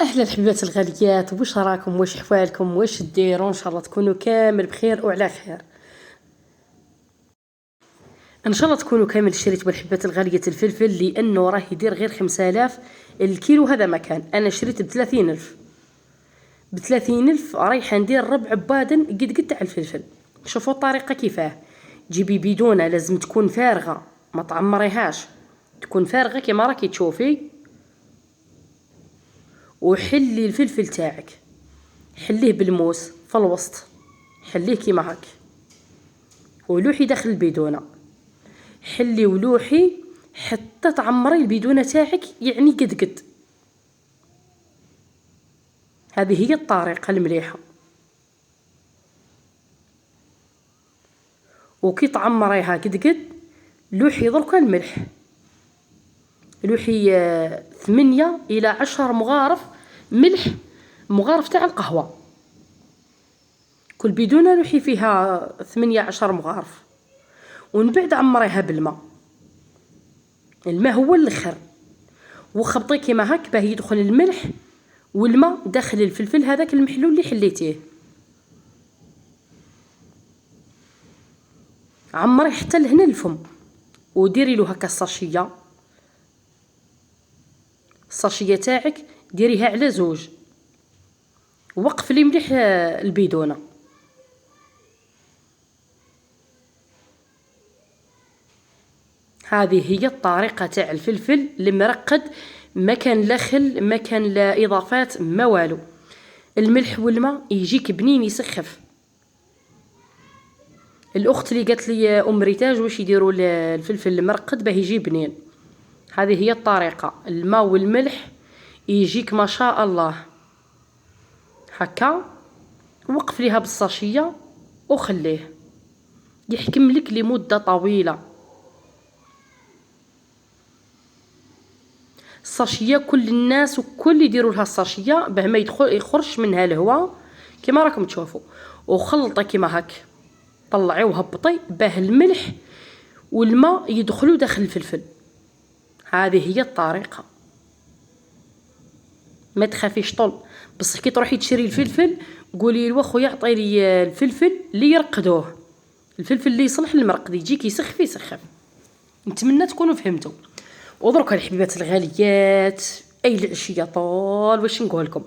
اهلا الحبيبات الغاليات، واش راكم؟ واش حوالكم؟ واش ديروا؟ ان شاء الله تكونوا كامل بخير وعلى خير. ان شاء الله تكونوا كامل شريتوا الحبات الغاليه الفلفل، لانه راه يدير غير 5000 الكيلو. هذا مكان انا شريت ب30000. ب30000 رايحه ندير ربع بادن قد تاع الفلفل. شوفوا الطريقه كيفاه. جيبي بيدونه لازم تكون فارغه، ما تعمريهاش، تكون فارغه كما راكي تشوفي. وحلي الفلفل تاعك، حليه بالموس في الوسط، حليه كيما هاك، ولوحي داخل البيدونه. حلي ولوحي حتى تعمري البيدونه تاعك، يعني قد. هذه هي الطريقه المليحه. وكي تعمريها قد لوحي دركا الملح. لوحي 8 إلى 10 مغارف ملح، مغارف تاع القهوه. كل بيدونه لوحي فيها 8 10 مغارف. ومن بعد عمريها بالماء. الماء هو الاخر، وخبطي كيما هاك باه يدخل الملح والماء داخل الفلفل هذاك المحلول اللي حليتيه. عمري حتى لهنا الفم، وديري له هكا الساشيه تاعك ديريها على زوج، وقفلي مليح البيدونه. هذه هي الطريقه تاع الفلفل المرقد، ما كان لا خل، ما كان لا اضافات، ما والو. الملح والماء يجيك بنين يسخف. الاخت اللي قالت لي ام ريتاج واش يديروا الفلفل المرقد باه يجي بنين، هذه هي الطريقه. الماء والملح يجيك ما شاء الله هكا. وقف ليها بالصاشيه وخليه يحكم لك لمده طويله. الصاشيه كل الناس وكل يديروا لها الصاشيه باه ما يخرج منها الهواء كما راكم تشوفوا. وخلطي كيما هاك، طلعي وهبطي باه الملح والماء يدخلوا داخل الفلفل. هذه هي الطريقه. ما تخافيش طول، بصح كي تروحي تشري الفلفل قولي له خويا عطي لي الفلفل اللي يرقدوه، الفلفل اللي يصلح للمرقد، يجيك يسخف. نتمنى تكونوا فهمتوا. ودركا الحبيبات الغاليات، اي العشيه طول واش نقول لكم،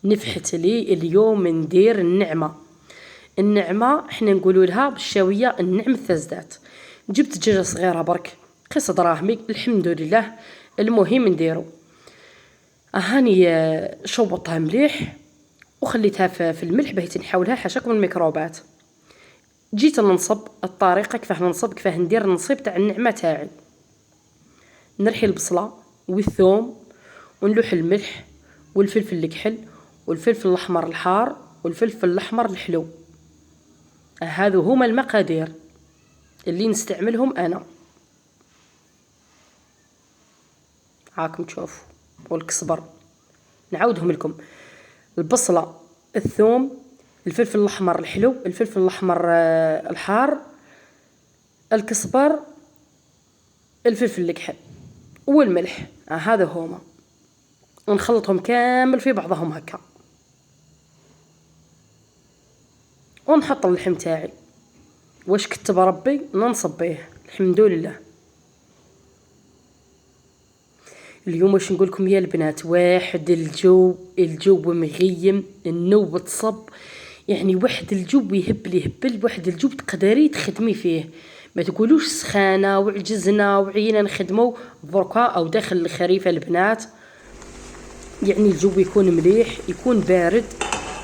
نفحت لي اليوم ندير النعمه احنا نقولوا لها بالشاويه النعم الثزدات. جبت دجاجه صغيره برك، قصه دراهمي الحمد لله. المهم نديرو هاني شوبطها مليح وخليتها في الملح باه تنحولها حاشاك من الميكروبات. جيت ننصب الطريقه كيفاه ننصب، كيفاه ندير النصيب تاع النعمه تاعي. نرحي البصله والثوم ونلوح الملح والفلفل الكحل والفلفل الاحمر الحار والفلفل الاحمر الحلو. هذو هما المقادير اللي نستعملهم انا، هاكم تشوفوا. والكزبر نعاودهم لكم: البصله، الثوم، الفلفل الاحمر الحلو، الفلفل الاحمر الحار، الكزبر، الفلفل الكحل والملح. هذا هما. ونخلطهم كامل في بعضهم هكا، ونحط اللحم تاعي. واش كتب ربي ننصب به الحمد لله. اليوم واش نقول لكم يا البنات، واحد الجو مغيم، النوب تصب، يعني واحد الجو يهبل، واحد الجو تقدري تخدمي فيه. ما تقولوش سخانه وعجزنا وعينا نخدمو بركا او داخل الخريفه البنات. يعني الجو يكون مليح، يكون بارد،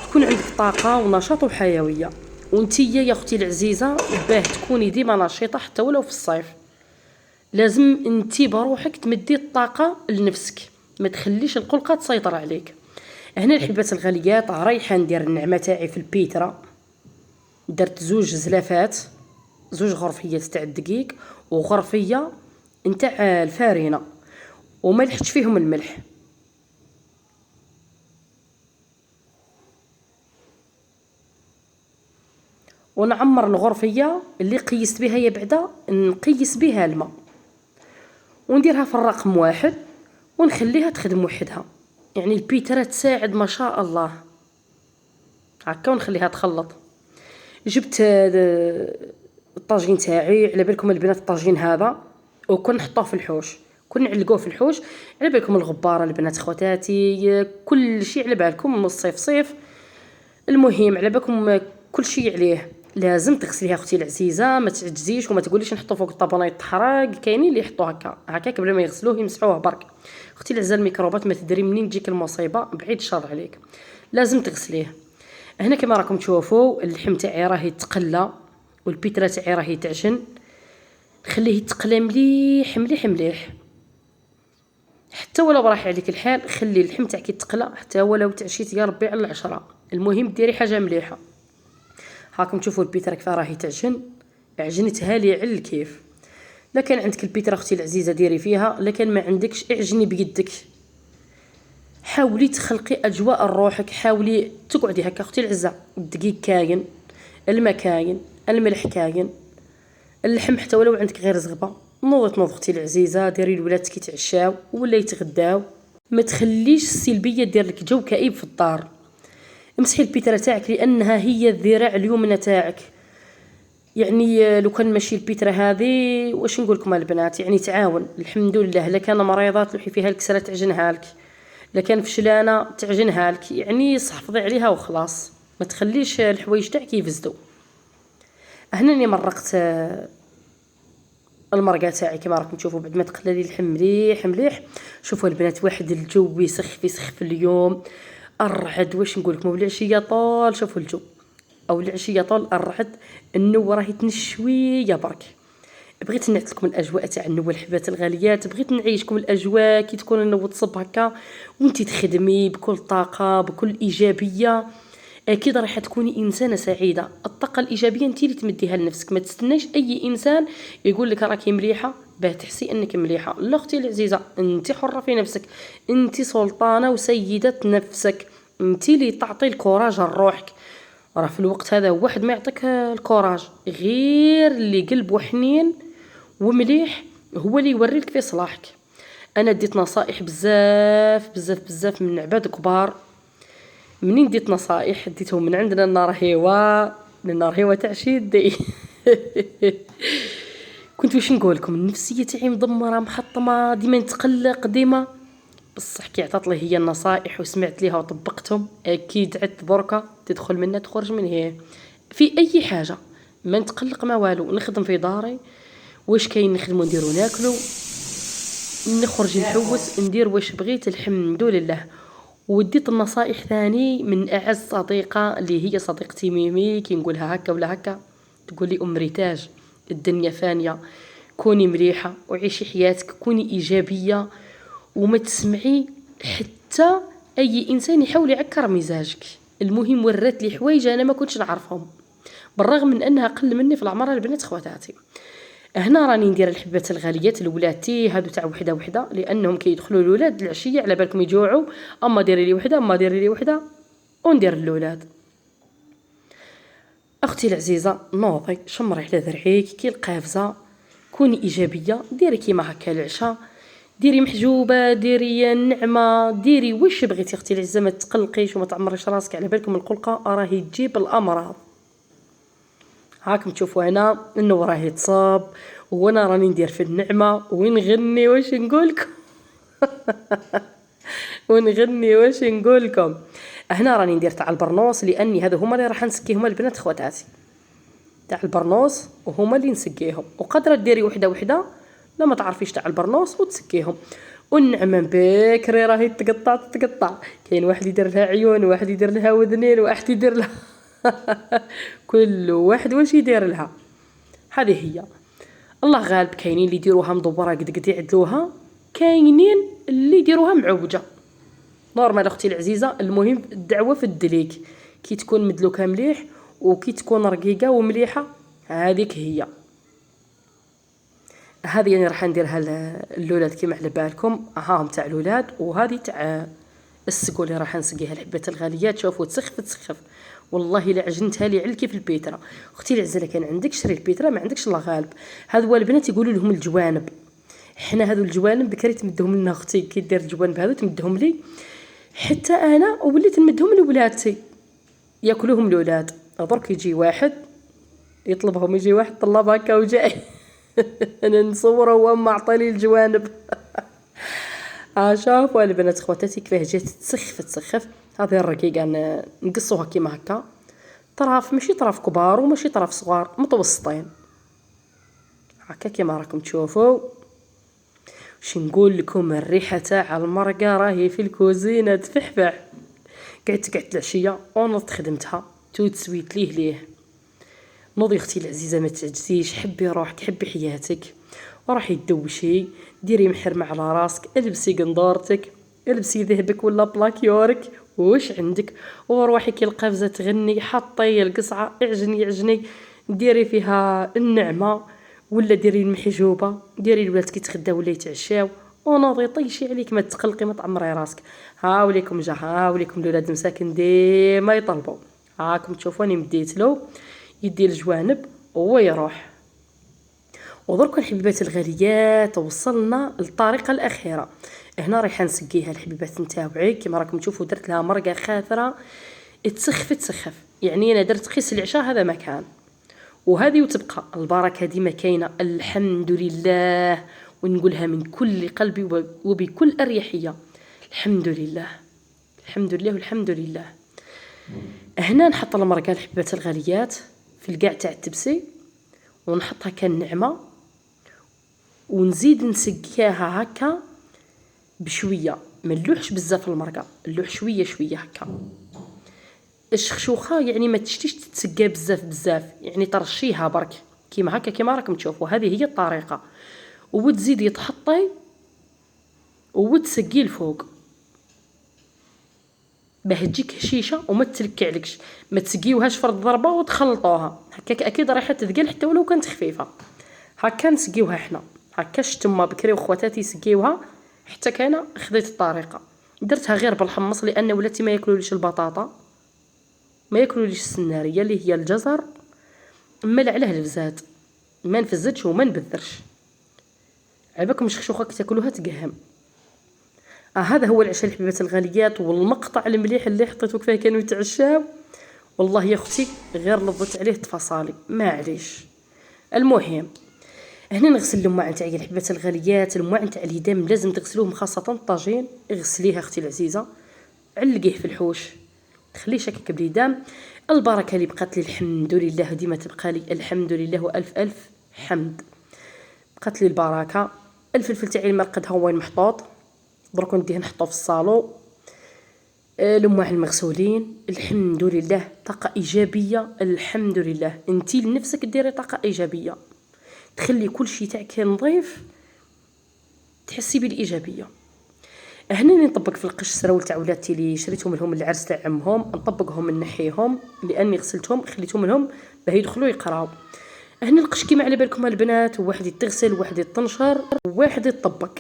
تكون عندك طاقه ونشاط وحيويه. وانتيا يا اختي العزيزه باه تكوني ديما نشيطه حتى ولو في الصيف، لازم انتي بروحك تمدي الطاقه لنفسك، ما تخليش القلقه تسيطر عليك. هنا الحبات الغاليات رايحه ندير النعمه تاعي في البيترا. درت زوج زلافات، زوج غرفيات تاع الدقيق وغرفيه نتاع الفارينه، وما لحتش فيهم الملح. ونعمر الغرفيه اللي قيست بها هي بعدا نقيس بها الماء، ونديرها في الرقم 1 ونخليها تخدم وحدها. يعني البيترا تساعد ما شاء الله. هكا ونخليها تخلط. جبت الطاجين تاعي، على بالكم البنات الطاجين هذا وكون نحطوه في الحوش، كون نعلقوه في الحوش. على بالكم الغباره البنات خواتاتي، كل شيء على بالكم، من الصيف صيف. المهم على بالكم كل شيء عليه لازم تغسليها اختي العزيزه، ما تعجزيش وما تقوليش نحطو فوق الطابونه يتحرق. كاينين اللي يحطوه هكاك بلا ما يغسلوه يمسحوه برك. اختي العزيزه الميكروبات ما تدري منين تجيك المصيبه، بعيد الشر عليك، لازم تغسليه. هنا كما راكم تشوفوا اللحم تاعي راه يتقلى والبيترا تاعي راه يتعجن. خليه يتقلى مليح مليح مليح، حتى ولو راح عليك الحال خلي اللحم تاعك يتقلى، حتى ولو تعشيت يا ربي على 10. المهم ديري حاجه مليحه. هاكم تشوفوا البيترا كيف راه يتعجن، عجنتها لي على الكيف. لا كان عندك البيترا اختي العزيزه ديري فيها، لا كان ما عندكش اعجني بيدك. حاولي تخلقي اجواء لروحك، حاولي تقعدي هكا اختي العزه. الدقيق كاين، الماء كاين، الملح كاين، اللحم حتى ولو عندك غير زغبه. نوضي اختي العزيزه، ديري لولادك يتعشاو ولا يتغداو. ما تخليش السلبيه دير لك جو كئيب في الدار. امسحي البيترا تاعك لانها هي الذراع اليمنى تاعك. يعني لو كان ماشي البيترا هذه واش نقول لكم البنات، يعني تعاون الحمد لله. لا كان مريضه تلوحي فيها الكسره تعجنها لك، لا كان فشلانه تعجنها لك، يعني صحفظي عليها وخلاص. ما تخليش الحوايج تاعك يفسدوا. هنا راني مرقت المرقه تاعي كما راكم تشوفوا بعد ما تقلى لي اللحم مليح مليح. شوفوا البنات واحد الجو يسخف اليوم. الرعد واش نقول لكم، والعشيه طول شوفوا الجو، او العشيه طول الرعد. النوى راهي تنش شويه برك. بغيت نعطيكم لكم الاجواء تاع النوى الحبات الغاليات، بغيت نعيشكم الاجواء كي تكون النوى تصب هكا وانتي تخدمي بكل طاقه بكل ايجابيه. اكيد راح تكوني انسانه سعيده. الطاقه الايجابيه انت اللي تمديها لنفسك، ما تستناش اي انسان يقول لك راكي مليحه باه تحسي انك مليحه. لا اختي العزيزه، انت حره في نفسك، انت سلطانه وسيده نفسك، انت اللي تعطي الكوراج لروحك. راه في الوقت هذا واحد ما يعطيك الكوراج غير اللي قلبه حنين ومليح، هو اللي يوريلك في صلاحك. انا ديت نصائح بزاف بزاف بزاف من عباد كبار. منين ديت نصائح ديتهم من عندنا النار هيوا تاع شيدي. كنت واش نقول لكم، النفسيه تاعي مدمره محطمه، ديما نتقلق ديما. بصح كي عطات لي هي النصائح وسمعت ليها وطبقتهم، اكيد عدت بركه تدخل منها تخرج من هي. في اي حاجه ما نتقلق ما والو، نخدم في داري واش كاين نخدمو نديرو ناكلو، نخرج نحوس ندير واش بغيت الحمد لله. وديت النصائح ثاني من اعز صديقه اللي هي صديقتي ميمي. كي نقولها هكا ولا هكا تقول لي ام ريتاج، الدنيا فانيه، كوني مليحه وعيشي حياتك، كوني ايجابيه وما تسمعي حتى اي انسان يحاول يعكر مزاجك. المهم ورات لي حوايج انا ما كنتش نعرفهم، بالرغم من انها اقل مني في العمر البنات خواتاتي. هنا راني ندير الحبات الغاليات لولادتي هادو تاع وحده وحده، لانهم كيدخلوا الولاد العشيه على بالكم يجوعوا. اما ديري لي وحده، اما ديري لي وحده وندير للولاد. اختي العزيزه نوضي شمري على ذرعيك كي القافزه، كوني ايجابيه، ديري كيما هكا العشاء، ديري محجوبه، ديري النعمه، ديري واش بغيتي اختي العزيزه. ما تقلقيش وما تعمريش راسك، على بالكم القلقه راهي تجيب الامراض. هاكم تشوفوا هنا انه راه يتصاب وانا راني ندير في النعمه ونغني واش نقولكم. ونغني واش نقولكم. هنا راني ندير تاع البرنوس، لاني هذا هما اللي راح نسكيهم البنات خواتاتي، تاع البرنوس وهما اللي نسكيهم. وقدره ديري وحده وحده لا ما تعرفيش تاع البرنوس وتسكيهم. والنعمه بكري راهي تقطع. كاين واحد يدير لها عيون، واحد يدير لها وذنين، واحد يدير لها كل واحد واش يدير لها. هذه هي الله غالب. كاينين اللي يديروها مدوره قد يعدلوها، كاينين اللي يديروها معوجه. نورمال اختي العزيزه، المهم الدعوه في الدليك، كي تكون مدلوكه مليح وكي تكون رقيقه ومليحه هذيك هي. هذه يعني راح نديرها للولاد كيما على بالكم. هاهم تاع الولاد، وهذه تاع السقو اللي راح نسقيها الحبات الغاليات. شوفوا تسخف والله الا عجنتها لي على كيف البيترا. اختي العزيزه كان عندك شري البيترا، ما عندكش الله غالب. هذو البنات يقولوا لهم الجوانب، حنا هذو الجوانب بكري تمدهم لنا اختي. كي دير الجوانب هذو تمدهم لي حتى انا وليت نمدهم لولادتي ياكلوهم الولاد. درك يجي واحد يطلبهم، يجي واحد طلب هكا وجاي انا نصوره هو معطيلي الجوانب. شافوا البنات خواتاتي كيفاه جات تسخف. هذه الرقيقه نقصوها كيما هكا، طراف ماشي طراف كبار وماشي طراف صغار، متوسطين هكا كيما راكم تشوفوا. واش نقول لكم، الريحه تاع المرقه راهي في الكوزينه تفحفح. قعدت العشيه ونضت خدمتها توت سويت ليه. نوضي اختي العزيزه، ما تعجزيش، حبي روحك حبي حياتك، وراحي تدوشي، ديري محرمه على راسك، البسي قندورتك، البسي ذهبك ولا بلاكيورك واش عندك، وروحي كي القفزه تغني، حطي القصعه اعجني ديري فيها النعمه، ولا ديري المحجوبه، ديري الولاد كي تغداو ولا يتعشاو، ونوضي طيشي عليك، ما تقلقي ما تعمري راسك. هاوليكم الولاد مساكن ديما يطلبوا. هاكم تشوفوني مديت له يدي الجوانب ويروح. ودرك الحبيبات الغاليات وصلنا للطريقه الاخيره. هنا رايحه نسقيها الحبيبات نتاوعي، كما راكم تشوفوا درت لها مرقه خاثره تسخف. يعني انا درت قيس العشاء هذا مكان، وهذه وتبقى البركه ديما كاينه. الحمد لله، ونقولها من كل قلبي وبكل اريحيه، الحمد لله والحمد لله. هنا نحط المرقه الحبيبات الغاليات في القاع تاع التبسي، ونحطها كالنعمه، ونزيد نسقيها هكا بشويه، ما نلوحش بزاف المرقه، نلوح شويه هكا. الشخشوخه يعني ما تشتيش تتسقى بزاف، يعني ترشيها برك كيما هكا كيما راكم تشوفوا. هذه هي الطريقه. وتزيدي تحطي وتسقي الفوق باه تجيك هشيشه وما تلكعلكش. ما تسقيوهاش فرد ضربه وتخلطوها هكاك، اكيد رايحه تثقل حتى ولو كانت خفيفه. هكا نسقيوها حنا، هكا شتما بكري وخواتاتي يسقيوها. حتى كاينه خديت الطريقه، درتها غير بالحمص لان ولاتي ما ياكلوليش البطاطا، ما ياكلوليش السناريه اللي هي الجزر، مال عليه الفزاد، ما نفزتش وما نبذرش. عباكم الشخشوخه كي تاكلوها تقهم. هذا هو العشاء الحبيبات الغاليات، والمقطع المليح اللي حطيته كيفاه كانوا يتعشاو. والله يا اختي غير لضت عليه تفاصالي، معليش. المهم هنا نغسل الماعن تاعي الحبيبات الغاليات. الماعن تاع اليدام لازم تغسلوهم، خاصه الطاجين اغسليها اختي العزيزه، علقيه في الحوش، تخليش هكاك باليدام. البركه اللي بقات لي الحمد لله، ديما تبقى لي الحمد لله والف حمد. بقات لي البركه. الفلفل تاعي المرقد ها وين محطوط، درك نديه نحطو في الصالو. الماعن المغسولين الحمد لله، طاقه ايجابيه الحمد لله. انتي لنفسك ديري طاقه ايجابيه، تخلي كل شيء تاعك نظيف، تحسي بالايجابيه. هنا نطبق في القش السراول تاع ولادتي اللي شريتهم لهم العرس تاع عمهم، نطبقهم نحيهم لاني غسلتهم خليتهم لهم باه يدخلوا يقراو. هنا القش كيما على بالكم البنات، واحد تغسل واحد تنشر وواحد يطبق.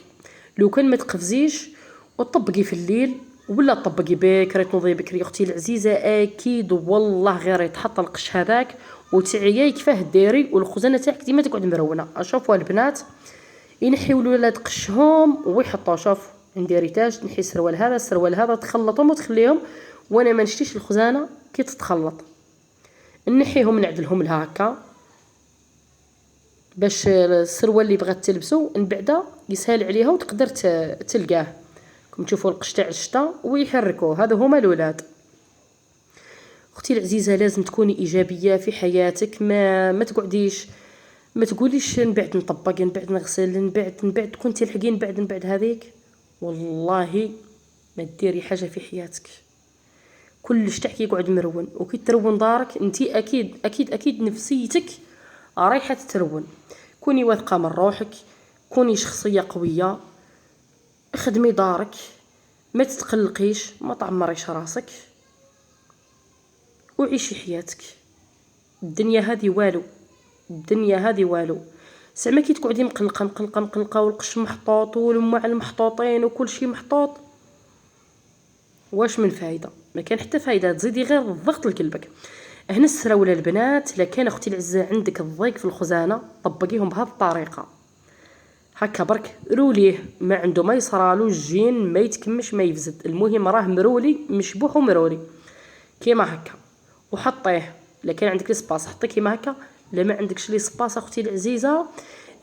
لو كان ما تقفزيش وتطبقي في الليل ولا تطبقي بكري تنوضي بكري اختي العزيزه، اكيد والله غير يتحط القش هذاك وتعياي كيفاه ديري، والخزانه تاعك ديما تقعد مرونه. شوفوا البنات ينحيوا الولاد قشهم ويحطوا، شوف عندي ريتاج نحي السروال هذا تخلطهم وتخليهم، وانا ما نشتيش الخزانه كي تتخلط، نحيهم نعدلهم لها هكا باش السروال اللي بغات تلبسو من بعدا يسهل عليها وتقدر تلقاه. كم تشوفوا القش تاع الشتا ويحركوه. هذا هما الولاد. اختي العزيزه لازم تكوني ايجابيه في حياتك، ما تقعديش ما تقوليش من بعد نطبق، من بعد نغسل، من بعد تكون تلحقين بعد هذيك. والله ما ديري حاجه في حياتك، كلش تاعك يقعد مرون. وكي ترون دارك انتي اكيد نفسيتك رايحه تترون. كوني واثقه من روحك، كوني شخصيه قويه، اخدمي دارك، ما تتقلقيش، ما تعمريش راسك، وعيشي حياتك. الدنيا هذه والو. زعما كي تقعدي مقلقه والقش محطوط والماعن محطوطين وكل شيء محطوط، واش من فايده؟ ما كان حتى فايده، تزيدي غير الضغط لقلبك. هنا السراوله البنات، لا كان اختي العزه عندك الضيق في الخزانه طبقيهم بهذه الطريقه هكا برك روليه، ما عنده ما يصرالو الجين، ما يتكمش ما يفزد، المهم راه مرولي مشبوح ومرولي كيما هكا. وحطيه الا كان عندك ليسباس حطي كيما هكا، لا ما عندكش ليسباس اختي العزيزه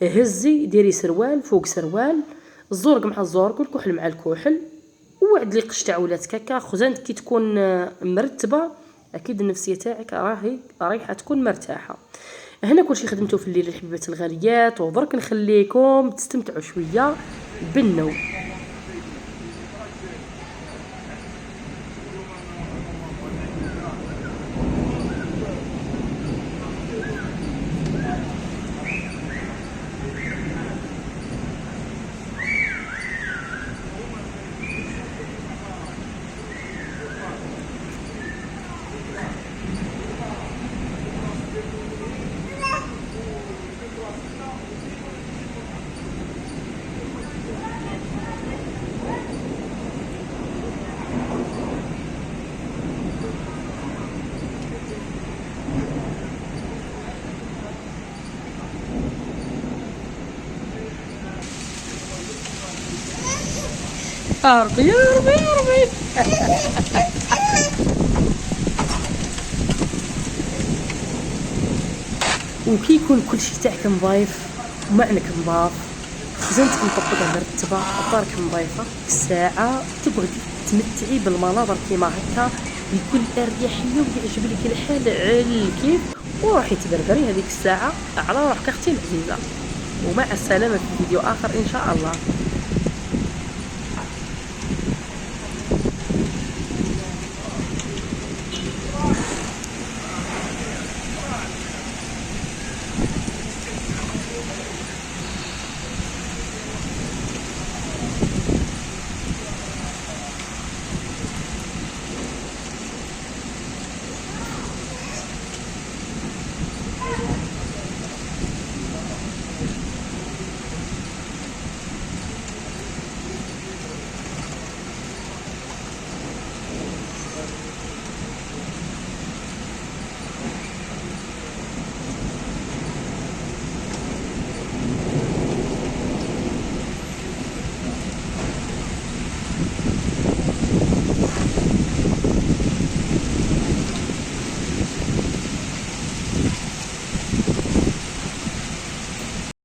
هزي ديري سروال فوق سروال، الزرق مع الزرق والكحل مع الكحل، وعد لي قشطه ولات هكا خزنت كي تكون مرتبه اكيد النفسيه تاعك راهي رايحه تكون مرتاحه. هنا كلشي خدمته في الليل الحبيبات الغاليات، ودرك نخليكم تستمتعوا شويه بالنوم. يا ربي يا ربي يا ربي. وكي يكون كلشي تاعك نظيف ومعنك نظاف، خزنتك مطبقه مرتبه، دارك نظيفه، الساعه تقعدي تمتعي بالمناظر كيما هكا بكل اريحيه ويعجب لك الحال على الكيف، وروحي تبربري هذيك الساعه على روحك اختي العزيزه. ومع السلامه في فيديو اخر ان شاء الله.